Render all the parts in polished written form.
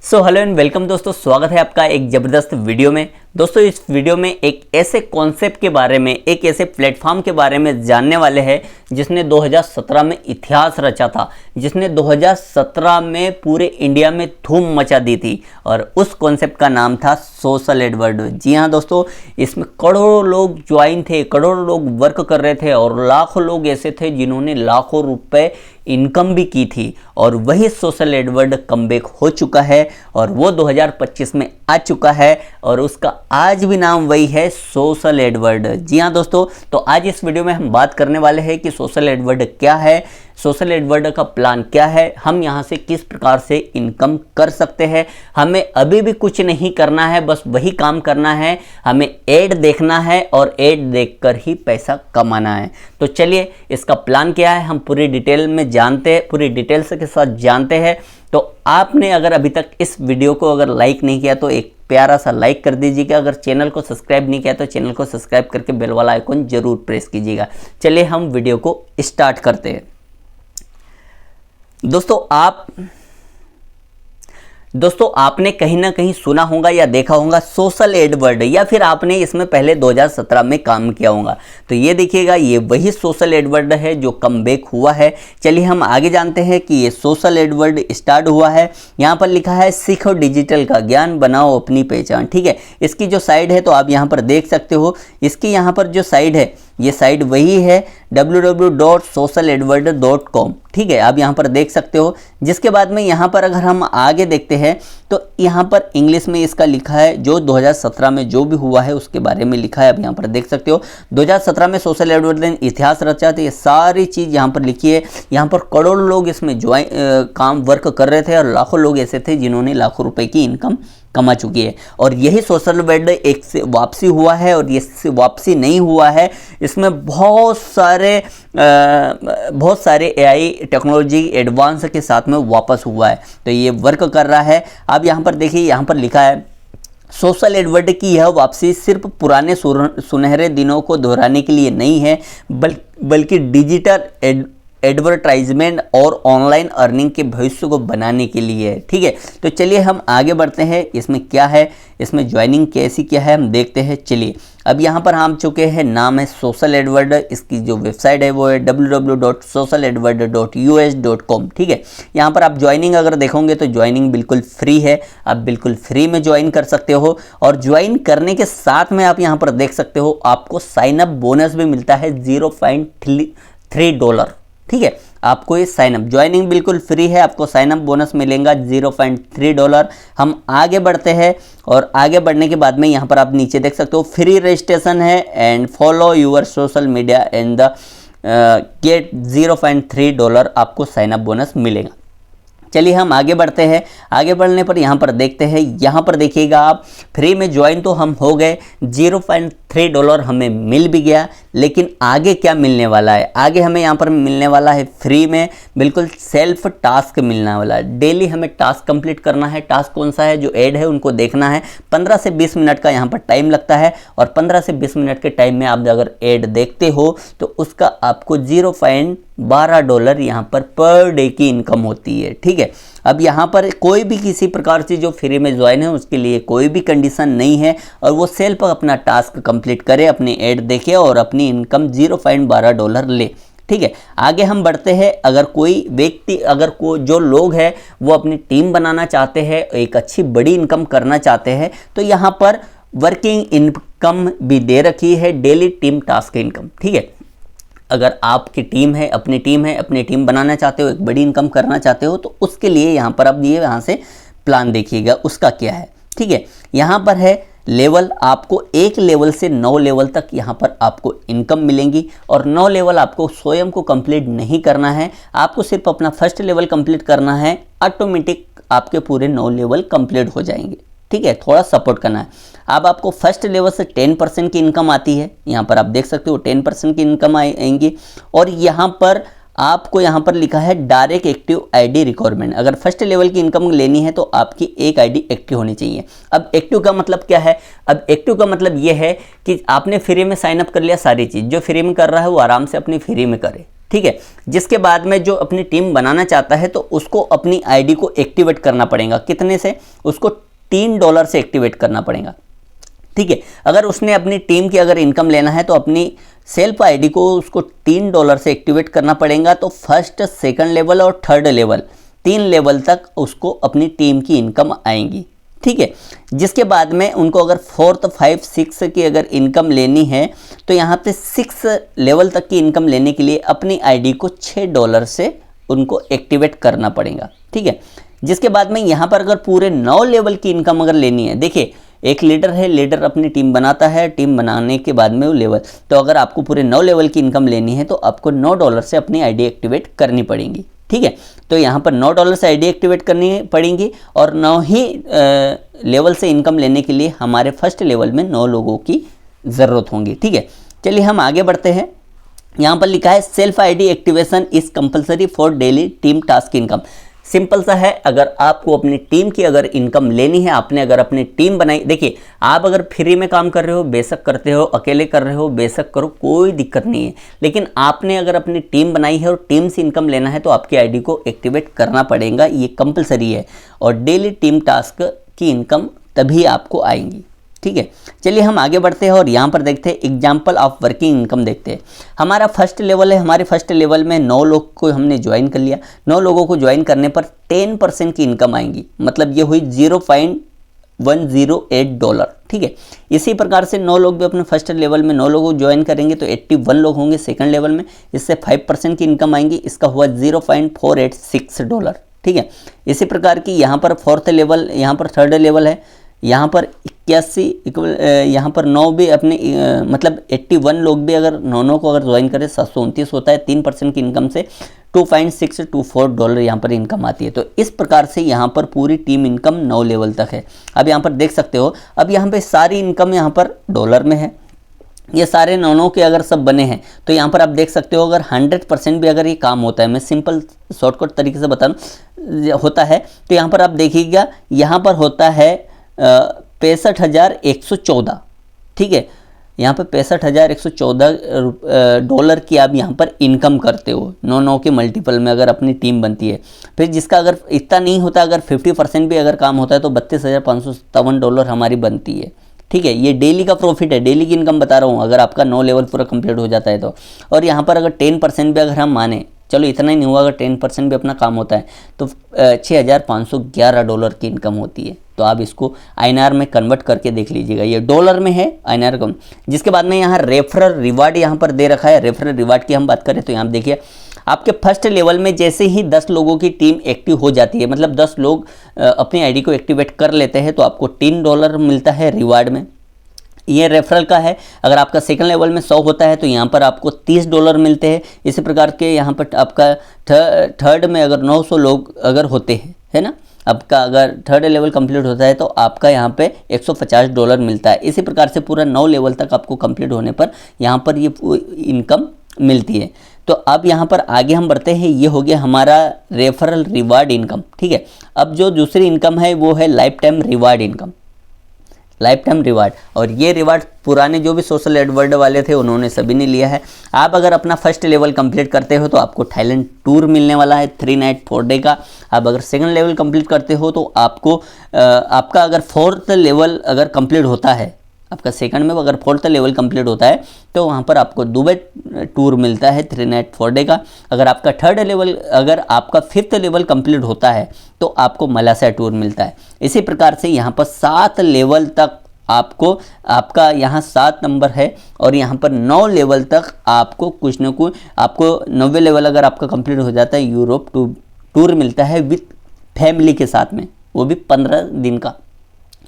So hello and welcome दोस्तों, स्वागत है आपका एक ज़बरदस्त वीडियो में। दोस्तों इस वीडियो में एक ऐसे कॉन्सेप्ट के बारे में, एक ऐसे प्लेटफॉर्म के बारे में जानने वाले हैं जिसने 2017 में इतिहास रचा था, जिसने 2017 में पूरे इंडिया में धूम मचा दी थी और उस कॉन्सेप्ट का नाम था सोशल एडवर्ड। जी हाँ दोस्तों, इसमें करोड़ों लोग ज्वाइन थे, करोड़ों लोग वर्क कर रहे थे और लाखों लोग ऐसे थे जिन्होंने लाखों रुपए इनकम भी की थी और वही सोशल एडवर्ड कमबैक हो चुका है और वो 2025 में आ चुका है और उसका आज भी नाम वही है, सोशल एडवर्ड। जी हाँ दोस्तों, तो आज इस वीडियो में हम बात करने वाले हैं कि सोशल एडवर्ड क्या है, सोशल एडवर्ड का प्लान क्या है, हम यहाँ से किस प्रकार से इनकम कर सकते हैं। हमें अभी भी कुछ नहीं करना है, बस वही काम करना है, हमें ऐड देखना है और ऐड देखकर ही पैसा कमाना है। तो चलिए इसका प्लान क्या है हम पूरी डिटेल में जानते हैं, पूरी डिटेल्स के साथ जानते हैं। तो आपने अगर अभी तक इस वीडियो को अगर लाइक नहीं किया तो एक प्यारा सा लाइक कर दीजिएगा। अगर चैनल को सब्सक्राइब नहीं किया तो चैनल को सब्सक्राइब करके बेल वाला आइकन जरूर प्रेस कीजिएगा। चलिए हम वीडियो को स्टार्ट करते हैं। दोस्तों आपने कहीं ना कहीं सुना होगा या देखा होगा सोशल एडवर्ड, या फिर आपने इसमें पहले 2017 में काम किया होगा। तो ये देखिएगा, ये वही सोशल एडवर्ड है जो कमबैक हुआ है। चलिए हम आगे जानते हैं कि ये सोशल एडवर्ड स्टार्ट हुआ है। यहाँ पर लिखा है सीखो डिजिटल का ज्ञान, बनाओ अपनी पहचान। ठीक है, इसकी जो साइड है तो आप यहाँ पर देख सकते हो, इसकी यहाँ पर जो साइड है ये साइट वही है www.socialedward.com। ठीक है, आप यहाँ पर देख सकते हो। जिसके बाद में यहाँ पर अगर हम आगे देखते हैं तो यहाँ पर इंग्लिश में इसका लिखा है, जो 2017 में जो भी हुआ है उसके बारे में लिखा है। आप यहाँ पर देख सकते हो 2017 में सोशल एडवर्ड ने इतिहास रचा था, ये सारी चीज़ यहाँ पर लिखी है। यहाँ पर करोड़ों लोग इसमें काम वर्क कर रहे थे और लाखों लोग ऐसे थे जिन्होंने लाखों रुपए की इनकम कमा चुकी है। और यही सोशल एडवर्ड एक से वापसी हुआ है और ये वापसी नहीं हुआ है, इसमें बहुत सारे एआई टेक्नोलॉजी एडवांस के साथ में वापस हुआ है। तो ये वर्क कर रहा है। अब यहाँ पर देखिए, यहाँ पर लिखा है सोशल एडवर्ड की यह वापसी सिर्फ पुराने सुनहरे दिनों को दोहराने के लिए नहीं है, बल्कि डिजिटल एडवर्टाइजमेंट और ऑनलाइन अर्निंग के भविष्य को बनाने के लिए है। ठीक है, तो चलिए हम आगे बढ़ते हैं। इसमें क्या है, इसमें ज्वाइनिंग कैसी क्या है हम देखते हैं। चलिए अब यहाँ पर हम चुके हैं, नाम है सोशल एडवर्ड। इसकी जो वेबसाइट है वो है www.socialedward.us.com। ठीक है, यहाँ पर आप ज्वाइनिंग अगर देखोगे तो ज्वाइनिंग बिल्कुल फ्री है, आप बिल्कुल फ्री में ज्वाइन कर सकते हो। और ज्वाइन करने के साथ में आप यहाँ पर देख सकते हो आपको साइन अप बोनस भी मिलता है $0.3। ठीक है, आपको ये साइन अप, ज्वाइनिंग बिल्कुल फ्री है, आपको साइन अप बोनस मिलेगा $0.3। हम आगे बढ़ते हैं और आगे बढ़ने के बाद में यहाँ पर आप नीचे देख सकते हो फ्री रजिस्ट्रेशन है and follow your social media and the get $0.3 आपको साइन अप बोनस मिलेगा। चलिए हम आगे बढ़ते हैं। आगे बढ़ने पर यहाँ पर देखते हैं, यहाँ पर देखिएगा आप, फ्री में ज्वाइन तो हम हो गए, $0.3 हमें मिल भी गया, लेकिन आगे क्या मिलने वाला है? आगे हमें यहाँ पर मिलने वाला है फ्री में बिल्कुल सेल्फ टास्क मिलने वाला है। डेली हमें टास्क कंप्लीट करना है। टास्क कौन सा है? जो ऐड है उनको देखना है। 15 से 20 मिनट का यहाँ पर टाइम लगता है और 15 से 20 मिनट के टाइम में आप अगर ऐड देखते हो तो उसका आपको $0.12 यहाँ पर डे की इनकम होती है। ठीक है, अब यहाँ पर कोई भी किसी प्रकार से जो फ्री में ज्वाइन है उसके लिए कोई भी कंडीशन नहीं है और वो सेल्फ अपना टास्क कंप्लीट करे, अपनी ऐड देखे और अपनी इनकम $0.12 ले। ठीक है, आगे हम बढ़ते हैं। अगर कोई व्यक्ति, जो लोग हैं वो अपनी टीम बनाना चाहते हैं, एक अच्छी बड़ी इनकम करना चाहते हैं, तो यहाँ पर वर्किंग इनकम भी दे रखी है, डेली टीम टास्क इनकम। ठीक है, अगर आपकी टीम है, अपनी टीम बनाना चाहते हो, एक बड़ी इनकम करना चाहते हो, तो उसके लिए यहाँ पर अब ये यहाँ से प्लान देखिएगा उसका क्या है। ठीक है, यहाँ पर है लेवल, आपको 1 लेवल से 9 लेवल तक यहाँ पर आपको इनकम मिलेंगी और 9 लेवल आपको स्वयं को कंप्लीट नहीं करना है, आपको सिर्फ अपना फर्स्ट लेवल कंप्लीट करना है, ऑटोमेटिक आपके पूरे 9 लेवल कंप्लीट हो जाएंगे। ठीक है, थोड़ा सपोर्ट करना है। अब आपको फर्स्ट लेवल से 10% की इनकम आती है, यहाँ पर आप देख सकते हो 10% की इनकम आएंगी। और यहाँ पर आपको यहाँ पर लिखा है डायरेक्ट एक्टिव आईडी रिक्वायरमेंट। अगर फर्स्ट लेवल की इनकम लेनी है तो आपकी एक आईडी एक्टिव होनी चाहिए। अब एक्टिव का मतलब क्या है? अब एक्टिव का मतलब ये है कि आपने फ्री में साइन अप कर लिया, सारी चीज़ जो फ्री में कर रहा है वो आराम से अपनी फ्री में करे। ठीक है। जिसके बाद में जो अपनी टीम बनाना चाहता है तो उसको अपनी आईडी को एक्टिवेट करना पड़ेगा। कितने से? उसको $3 से एक्टिवेट करना पड़ेगा, ठीक है। अगर उसने अपनी टीम की अगर इनकम लेना है तो अपनी सेल्फ आईडी को उसको $3 से एक्टिवेट करना पड़ेगा। तो फर्स्ट, सेकंड लेवल और थर्ड लेवल, 3 लेवल तक उसको अपनी टीम की इनकम आएंगी, ठीक है। जिसके बाद में उनको अगर 4th, 5, 6 की अगर इनकम लेनी है तो यहाँ पे 6 लेवल तक की इनकम लेने के लिए अपनी आईडी को $6 से उनको एक्टिवेट करना पड़ेगा, ठीक है। जिसके बाद में यहाँ पर अगर पूरे 9 लेवल की इनकम अगर लेनी है, देखिए एक लीडर है, लीडर अपनी टीम बनाता है, टीम बनाने के बाद में वो लेवल, तो अगर आपको पूरे 9 लेवल की इनकम लेनी है तो आपको $9 से अपनी आईडी एक्टिवेट करनी पड़ेगी, ठीक है। तो यहाँ पर $9 से आईडी एक्टिवेट करनी पड़ेंगी और 9 ही लेवल से इनकम लेने के लिए हमारे फर्स्ट लेवल में 9 लोगों की ज़रूरत होगी, ठीक है। चलिए हम आगे बढ़ते हैं। यहाँ पर लिखा है self ID activation is compulsory for daily team task income. Simple सा है, अगर आपको अपनी टीम की अगर इनकम लेनी है, आपने अगर अपनी टीम बनाई, देखिए आप अगर फ्री में काम कर रहे हो बेशक करते हो, अकेले कर रहे हो बेशक करो, कोई दिक्कत नहीं है। लेकिन आपने अगर अपनी टीम बनाई है और टीम से इनकम लेना है तो आपकी आईडी को एक्टिवेट करना पड़ेगा, ये कंपलसरी है। और डेली टीम टास्क की इनकम तभी आपको आएंगी, ठीक है। चलिए हम आगे बढ़ते हैं और यहाँ पर देखते हैं एग्जाम्पल ऑफ वर्किंग इनकम देखते हैं। हमारा फर्स्ट लेवल है, हमारे फर्स्ट लेवल में 9 लोग को हमने ज्वाइन कर लिया। 9 लोगों को ज्वाइन करने पर 10% की इनकम आएंगी, मतलब ये हुई $0.108, ठीक है। इसी प्रकार से 9 लोग भी अपने फर्स्ट लेवल में 9 लोगों को ज्वाइन करेंगे तो 81 लोग होंगे सेकंड लेवल में, इससे 5% की इनकम आएंगी, इसका हुआ $0.486, ठीक है। इसी प्रकार की यहाँ पर फोर्थ लेवल, यहाँ पर थर्ड लेवल है, यहाँ पर 81, यहाँ पर 9 भी अपने मतलब 81 लोग भी अगर 9 को अगर ज्वाइन करें 729 होता है। 3% की इनकम से $2.624 यहाँ पर इनकम आती है। तो इस प्रकार से यहाँ पर पूरी टीम इनकम 9 लेवल तक है। अब यहाँ पर देख सकते हो, अब यहाँ पे सारी इनकम यहाँ पर डॉलर में है, ये सारे 9 के अगर सब बने हैं तो यहाँ पर आप देख सकते हो अगर 100% भी अगर ये काम होता है, मैं सिंपल शॉर्टकट तरीके से बता रहा होता है, तो यहाँ पर आप देखिएगा यहाँ पर होता है 65,114, ठीक है। यहाँ पर $65,114 की आप यहाँ पर इनकम करते हो 9 के मल्टीपल में अगर अपनी टीम बनती है। फिर जिसका अगर इतना नहीं होता, अगर 50% भी अगर काम होता है तो $32,557 हमारी बनती है, ठीक है। ये डेली का प्रॉफिट है, डेली की इनकम बता रहा हूँ, अगर आपका 9 लेवल पूरा कंप्लीट हो जाता है तो। और यहाँ पर अगर 10% भी अगर हम माने, चलो इतना ही नहीं हुआ, अगर 10% भी अपना काम होता है तो $6,511 की इनकम होती है। तो आप इसको INR में कन्वर्ट करके देख लीजिएगा, ये डॉलर में है INR कम। जिसके बाद में यहाँ रेफरल रिवार्ड यहाँ पर दे रखा है। रेफरल रिवार्ड की हम बात करें तो यहाँ देखिए आपके फर्स्ट लेवल में जैसे ही 10 लोगों की टीम एक्टिव हो जाती है, मतलब 10 लोग अपनी आईडी को एक्टिवेट कर लेते हैं तो आपको $3 मिलता है रिवार्ड में, ये रेफरल का है। अगर आपका सेकंड लेवल में 100 होता है तो यहाँ पर आपको $30 मिलते हैं। इसी प्रकार के यहाँ पर आपका थर्ड में अगर 900 लोग अगर होते हैं, है ना, आपका अगर थर्ड लेवल कंप्लीट होता है तो आपका यहाँ पे $150 मिलता है। इसी प्रकार से पूरा 9 लेवल तक आपको कंप्लीट होने पर यहाँ पर ये इनकम मिलती है। तो अब यहाँ पर आगे हम बढ़ते हैं, ये हो गया हमारा रेफरल रिवार्ड इनकम, ठीक है। अब जो दूसरी इनकम है वो है life time reward income, life time reward. और ये रिवार्ड पुराने जो भी सोशल एडवर्ड वाले थे उन्होंने सभी ने लिया है। आप अगर अपना फर्स्ट लेवल कंप्लीट करते हो तो आपको थाईलैंड टूर मिलने वाला है 3 नाइट 4 डे का। आप अगर सेकंड लेवल कंप्लीट करते हो तो आपको आपका अगर 4th लेवल अगर कंप्लीट होता है, आपका सेकंड में अगर 4th लेवल कंप्लीट होता है तो वहाँ पर आपको दुबई टूर मिलता है 3 नाइट 4 डे का। अगर आपका थर्ड लेवल, अगर आपका 5th लेवल कंप्लीट होता है तो आपको मलेशिया टूर मिलता है। इसी प्रकार से यहाँ पर 7 लेवल तक आपको, आपका यहाँ 7 नंबर है और यहाँ पर 9 लेवल तक आपको कुछ न कुछ, आपको 9वें लेवल अगर आपका कंप्लीट हो जाता है यूरोप टूर मिलता है विथ फैमिली के साथ में, वो भी 15 दिन का,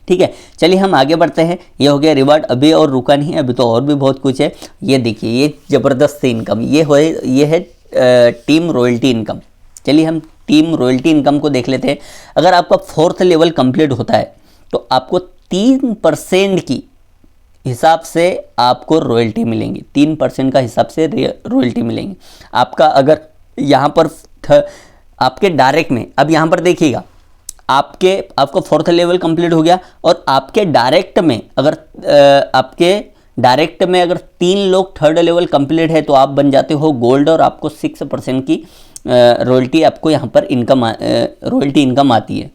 ठीक है। चलिए हम आगे बढ़ते हैं। ये हो गया रिवार्ड, अभी और रुका नहीं है, अभी तो और भी बहुत कुछ है। ये देखिए ये ज़बरदस्त इनकम, ये है टीम रॉयल्टी इनकम। चलिए हम टीम रॉयल्टी इनकम को देख लेते हैं। अगर आपका 4th लेवल कंप्लीट होता है तो आपको 3% की हिसाब से आपको रॉयल्टी मिलेंगी, 3% का हिसाब से रॉयल्टी मिलेंगी। आपका अगर यहाँ पर आपके डायरेक्ट में, अब यहाँ पर देखिएगा आपका 4th लेवल कंप्लीट हो गया और आपके डायरेक्ट में अगर आपके डायरेक्ट में अगर 3 लोग थर्ड लेवल कंप्लीट है तो आप बन जाते हो गोल्ड और आपको 6% की रॉयल्टी आपको यहाँ पर रॉयल्टी इनकम आती है।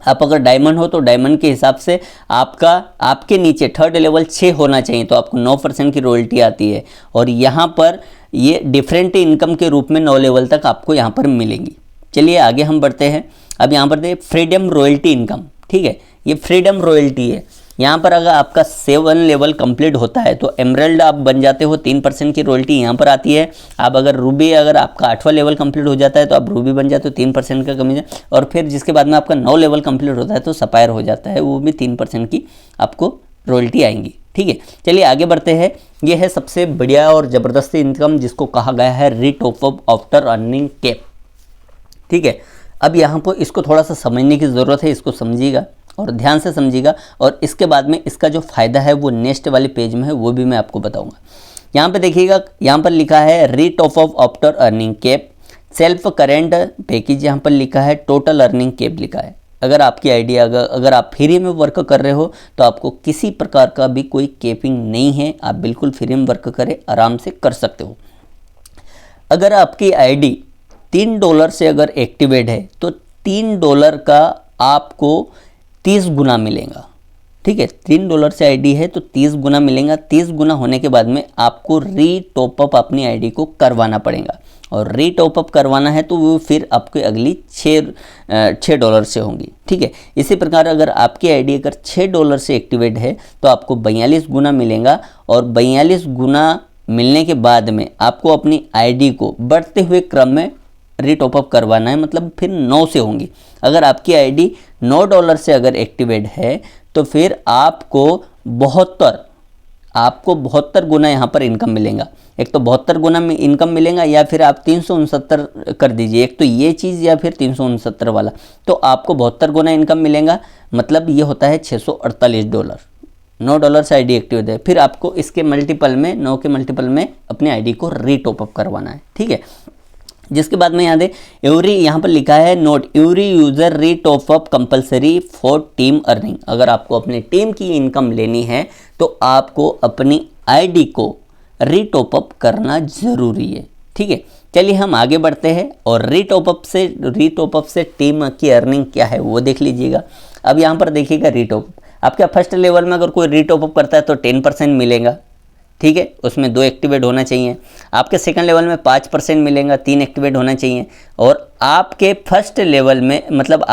आप अगर डायमंड हो तो डायमंड के हिसाब से आपके नीचे थर्ड लेवल 6 होना चाहिए तो आपको 9% की रॉयल्टी आती है। और यहाँ पर ये डिफरेंट इनकम के रूप में 9 लेवल तक आपको यहाँ पर मिलेंगी। चलिए आगे हम बढ़ते हैं। अब यहाँ पर देखिए फ्रीडम रॉयल्टी इनकम, ठीक है, ये फ्रीडम रॉयल्टी है। यहाँ पर अगर आपका 7 लेवल कंप्लीट होता है तो एमरल्ड आप बन जाते हो, 3% की रॉयल्टी यहाँ पर आती है। आप अगर रूबी, अगर आपका 8वां लेवल कंप्लीट हो जाता है तो आप रूबी बन जाते हो, 3% का कमीशन। और फिर जिसके बाद में आपका 9 लेवल कंप्लीट होता है तो सपायर हो जाता है, वो भी 3% की आपको रॉयल्टी आएंगी, ठीक है। चलिए आगे बढ़ते हैं। ये है सबसे बढ़िया और ज़बरदस्त इनकम जिसको कहा गया है retop up after earning cap, ठीक है। अब यहाँ पर इसको थोड़ा सा समझने की ज़रूरत है, इसको समझिएगा और ध्यान से समझिएगा, और इसके बाद में इसका जो फ़ायदा है वो नेक्स्ट वाले पेज में है, वो भी मैं आपको बताऊंगा। यहाँ पे देखिएगा, यहाँ पर लिखा है retop up after earning cap, self current package, यहाँ पर लिखा है टोटल अर्निंग कैप लिखा है। अगर आपकी आइडिया अगर आप फ्री में वर्क कर रहे हो तो आपको किसी प्रकार का भी कोई कैपिंग नहीं है, आप बिल्कुल फ्री में वर्क करें, आराम से कर सकते हो। अगर आपकी आईडी $3 से अगर एक्टिवेट है तो $3 का आपको 30 गुना मिलेगा, ठीक है। $3 से आईडी है तो 30 गुना मिलेगा। 30 गुना होने के बाद में आपको रीटॉपअप अपनी आईडी को करवाना पड़ेगा, और रीटॉपअप करवाना है तो वो फिर आपके अगली $6 से होंगी, ठीक है। इसी प्रकार अगर आपकी आईडी अगर $6 से एक्टिवेट है तो आपको 42 गुना मिलेगा, और 42 गुना मिलने के बाद में आपको अपनी आईडी को बढ़ते हुए क्रम में रीटॉपअप करवाना है, मतलब फिर 9 से होंगी। अगर आपकी आईडी $9 से अगर एक्टिवेट है तो फिर आपको 72 गुना यहाँ पर इनकम मिलेगा। एक तो 72 गुना में इनकम मिलेगा, या फिर आप 369 कर दीजिए, एक तो ये चीज़ या फिर 369 वाला, तो आपको 72 गुना इनकम मिलेगा। मतलब ये होता है $648। $9 से आईडी एक्टिवेट है, फिर आपको इसके मल्टीपल में 9 के मल्टीपल में अपनी आईडी को रीटॉपअप करवाना है, ठीक है। जिसके बाद में याद है एवरी, यहाँ पर लिखा है note every user retop up compulsory for team earning. अगर आपको अपनी टीम की इनकम लेनी है तो आपको अपनी आईडी को रीटॉपअप करना ज़रूरी है, ठीक है। चलिए हम आगे बढ़ते हैं और रीटॉपअप से टीम की अर्निंग क्या है वो देख लीजिएगा। अब यहाँ पर देखिएगा रीटॉपअप, आपके फर्स्ट लेवल में अगर कोई रीटॉपअप करता है तो 10% मिलेगा, ठीक है, उसमें 2 एक्टिवेट होना चाहिए। आपके सेकंड लेवल में 5% मिलेगा, 3 एक्टिवेट होना चाहिए। और आपके फर्स्ट लेवल में मतलब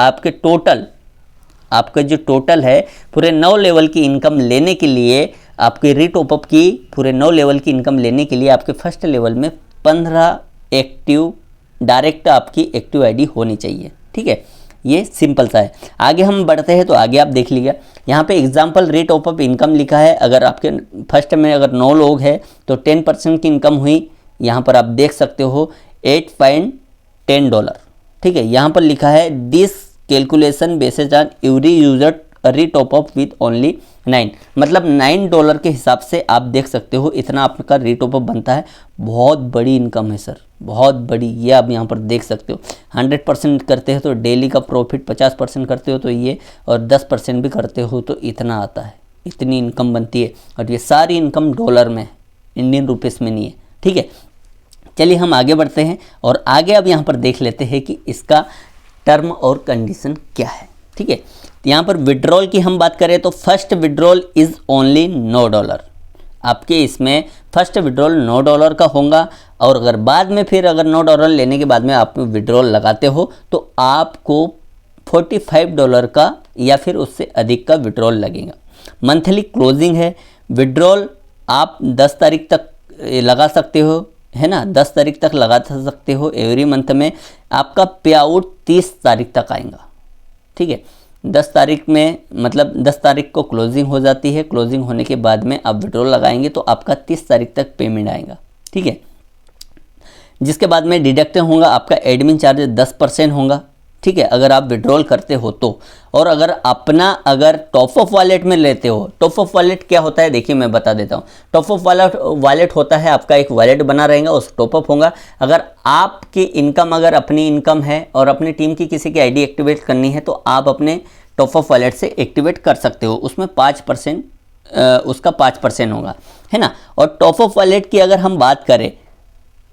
आपका जो टोटल है पूरे 9 लेवल की इनकम लेने के लिए, आपके रीटॉपअप की पूरे 9 लेवल की इनकम लेने के लिए आपके फर्स्ट लेवल में 15 एक्टिव डायरेक्ट आपकी एक्टिव आईडी होनी चाहिए, ठीक है। ये सिंपल सा है। आगे हम बढ़ते हैं तो आगे आप देख लीजिए, यहाँ पे एग्जाम्पल रीटॉपअप इनकम लिखा है। अगर आपके फर्स्ट में अगर 9 लोग हैं तो 10% की इनकम हुई, यहाँ पर आप देख सकते हो $8.10, ठीक है। यहाँ पर लिखा है this calculation based on every user retop up with only 9, मतलब $9 के हिसाब से आप देख सकते हो इतना आपका रीटॉपअप बनता है। बहुत बड़ी इनकम है सर, बहुत बड़ी। ये आप यहाँ पर देख सकते हो 100% करते हो तो डेली का प्रॉफिट, 50% करते हो तो ये, और 10% भी करते हो तो इतना आता है, इतनी इनकम बनती है। और ये सारी इनकम डॉलर में है, इंडियन रुपीस में नहीं है, ठीक है। चलिए हम आगे बढ़ते हैं और आगे अब यहाँ पर देख लेते हैं कि इसका टर्म और कंडीशन क्या है, ठीक है। यहाँ पर विड्रॉल की हम बात करें तो फर्स्ट विड्रॉल इज़ ओनली $9। आपके इसमें फर्स्ट विड्रॉल $9 का होगा, और अगर बाद में फिर अगर $9 लेने के बाद में आप विड्रॉल लगाते हो तो आपको $45 का या फिर उससे अधिक का विड्रॉल लगेगा। मंथली क्लोजिंग है, विड्रॉल आप 10 तारीख तक लगा सकते हो, है ना, 10 तारीख तक लगा सकते हो एवरी मंथ में। आपका पे आउट 30 तारीख तक आएगा, ठीक है। 10 तारीख में मतलब 10 तारीख को क्लोजिंग हो जाती है, क्लोजिंग होने के बाद में आप विड्रॉल लगाएंगे तो आपका 30 तारीख तक पेमेंट आएगा, ठीक है। जिसके बाद में डिडक्ट होगा आपका एडमिन चार्ज 10% होगा, ठीक है, अगर आप विड्रॉल करते हो तो। और अगर अगर टॉप अप वॉलेट में लेते हो, टॉप अप वॉलेट क्या होता है देखिए मैं बता देता हूँ। टॉप अप वॉलेट होता है आपका एक वॉलेट बना रहेगा, उस टॉप अप होगा। अगर आपकी इनकम अगर अपनी इनकम है और अपनी टीम की किसी की आईडी एक्टिवेट करनी है तो आप अपने टॉप अप वॉलेट से एक्टिवेट कर सकते हो। उसमें 5% उसका 5% होगा, है ना। और टॉप अप वॉलेट की अगर हम बात करें,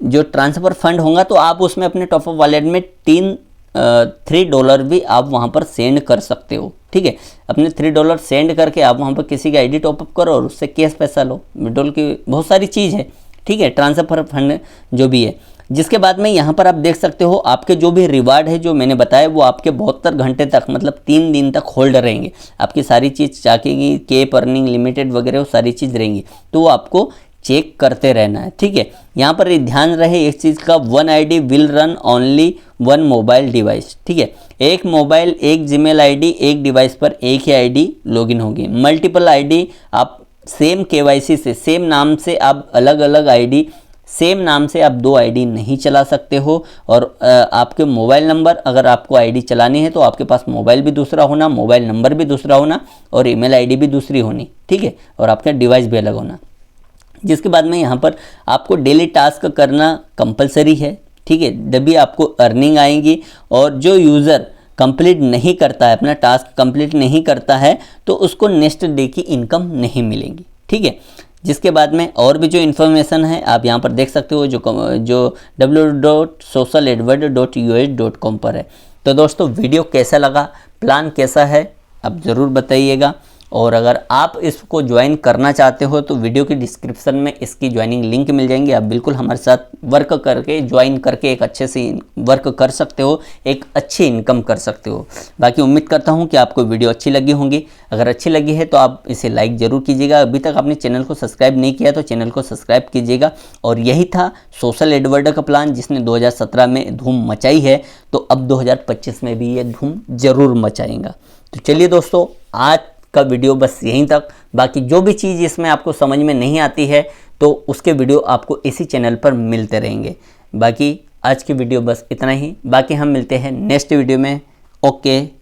जो ट्रांसफ़र फंड होगा तो आप उसमें अपने टॉप अप वॉलेट में $3 भी आप वहाँ पर सेंड कर सकते हो, ठीक है। अपने $3 सेंड करके आप वहाँ पर किसी का आईडी टॉपअप करो और उससे कैश पैसा लो। विड्रॉल की बहुत सारी चीज़ है, ठीक है, ट्रांसफ़र फंड जो भी है। जिसके बाद में यहाँ पर आप देख सकते हो आपके जो भी रिवार्ड है जो मैंने बताया वो आपके 72 घंटे तक, मतलब 3 दिन तक होल्ड रहेंगे। आपकी सारी चीज़ चाकेगी, केप अर्निंग लिमिटेड वगैरह वो सारी चीज़ रहेंगी, तो वो आपको चेक करते रहना है, ठीक है। यहाँ पर ध्यान रहे इस चीज़ का, 1 ID will run only 1 mobile device, ठीक है। एक मोबाइल, एक जीमेल आईडी, एक डिवाइस पर एक ही आईडी लॉगिन होगी। मल्टीपल आईडी आप सेम KYC से, सेम नाम से आप अलग अलग आईडी, सेम नाम से आप 2 आईडी नहीं चला सकते हो। और आपके मोबाइल नंबर, अगर आपको आईडी चलानी है तो आपके पास मोबाइल भी दूसरा होना, मोबाइल नंबर भी दूसरा होना और ईमेल आईडी भी दूसरी होनी, ठीक है। और आपका डिवाइस भी अलग होना। जिसके बाद में यहाँ पर आपको डेली टास्क करना कंपलसरी है, ठीक है, तभी आपको अर्निंग आएंगी। और जो यूज़र कंप्लीट नहीं करता है, अपना टास्क कंप्लीट नहीं करता है, तो उसको नेक्स्ट डे की इनकम नहीं मिलेगी, ठीक है। जिसके बाद में और भी जो इन्फॉर्मेशन है आप यहाँ पर देख सकते हो, जो www.socialedward.us.com पर है। तो दोस्तों वीडियो कैसा लगा, प्लान कैसा है, आप ज़रूर बताइएगा। और अगर आप इसको ज्वाइन करना चाहते हो तो वीडियो की डिस्क्रिप्शन में इसकी ज्वाइनिंग लिंक मिल जाएंगी। आप बिल्कुल हमारे साथ वर्क करके, ज्वाइन करके एक अच्छे से वर्क कर सकते हो, एक अच्छी इनकम कर सकते हो। बाकी उम्मीद करता हूँ कि आपको वीडियो अच्छी लगी होंगी। अगर अच्छी लगी है तो आप इसे लाइक ज़रूर कीजिएगा। अभी तक आपने चैनल को सब्सक्राइब नहीं किया तो चैनल को सब्सक्राइब कीजिएगा। और यही था सोशल एडवर्ड का प्लान, जिसने 2017 में धूम मचाई है, तो अब 2025 में भी ये धूम ज़रूर मचाएगा। तो चलिए दोस्तों, आज का वीडियो बस यहीं तक। बाकी जो भी चीज़ इसमें आपको समझ में नहीं आती है तो उसके वीडियो आपको इसी चैनल पर मिलते रहेंगे। बाकी आज की वीडियो बस इतना ही, बाकी हम मिलते हैं नेक्स्ट वीडियो में। ओके।